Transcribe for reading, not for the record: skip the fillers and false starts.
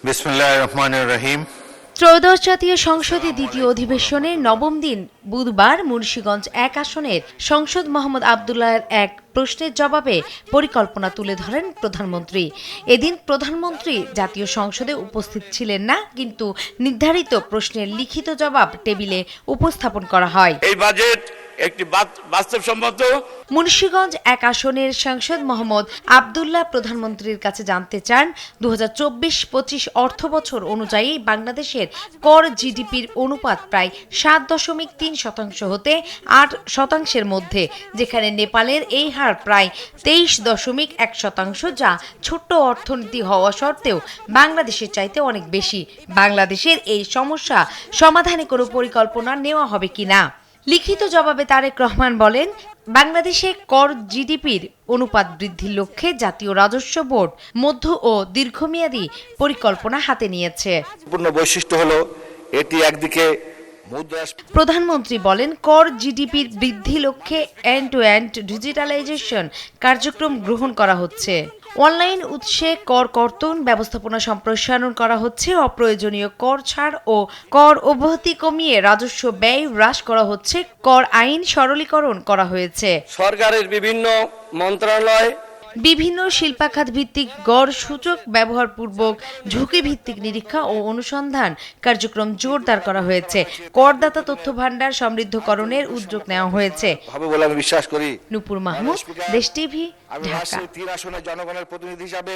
বিসমিল্লাহির রহমানির রহিম। ত্রয়োদশ জাতীয় সংসদের দ্বিতীয় অধিবেশনের নবম দিন বুধবার মুন্সিগঞ্জ ১ আসনের সংসদ মোহাম্মদ আবদুল্লাহর এক প্রশ্নের জবাবে পরিকল্পনা তুলে ধরেন প্রধানমন্ত্রী। এদিন প্রধানমন্ত্রী জাতীয় সংসদে উপস্থিত ছিলেন না, কিন্তু নির্ধারিত প্রশ্নের লিখিত জবাব টেবিলে উপস্থাপন করা হয়। এই বাজেট একটি বাস্তবসম্মত। মুন্সিগঞ্জ ১ আসনের সাংসদ মোহাম্মদ আবদুল্লাহ প্রধানমন্ত্রীর কাছে জানতে চান ২০২৪-২৫ অর্থবছর অনুযায়ী বাংলাদেশের কর জিডিপির অনুপাত প্রায় ৭.৩% হতে ৮% মধ্যে, যেখানে নেপালের এই হার প্রায় ২৩.১%, যা ছোট্ট অর্থনীতি হওয়া সত্ত্বেও বাংলাদেশের চাইতে অনেক বেশি। বাংলাদেশের এই সমস্যা সমাধানে কোনো পরিকল্পনা নেওয়া হবে কিনা। লিখিত জবাবে তারেক রহমান বলেন, বাংলাদেশে কর জিডিপির অনুপাত বৃদ্ধির লক্ষ্যে জাতীয় রাজস্ব বোর্ড মধ্য ও দীর্ঘমেয়াদী পরিকল্পনা হাতে নিয়েছে। পূর্ণ বৈশিষ্ট্য হলো এটি একদিকে প্রধানমন্ত্রী বলেন, কর জিডিপির বৃদ্ধি লক্ষ্যে এন্ড টু এন্ড ডিজিটালাইজেশন কার্যক্রম গ্রহণ করা হচ্ছে। অনলাইন উৎসে কর কর্তন ব্যবস্থাপনা সম্প্রসারণ করা হচ্ছে। অপ্রয়োজনীয় কর ছাড় ও কর অব্যাহতি কমিয়ে রাজস্ব ব্যয় হ্রাস করা হচ্ছে। কর আইন সরলীকরণ করা হয়েছে। সরকারের বিভিন্ন মন্ত্রণালয় বিভিন্ন শিল্পাখাত ভিত্তিক গড় সূচক ব্যবহারপূর্বক ঝুঁকি ভিত্তিক নিরীক্ষা ও অনুসন্ধান কার্যক্রম জোরদার করা হয়েছে। করদাতা তথ্য ভান্ডার সমৃদ্ধকরণের উদ্যোগ নেওয়া হয়েছে হবে বলে আমি বিশ্বাস করি। নূপুর মাহমুদ, দেশ টিভি, ঢাকা। 3 আসনের জনগণের প্রতিনিধি হিসাবে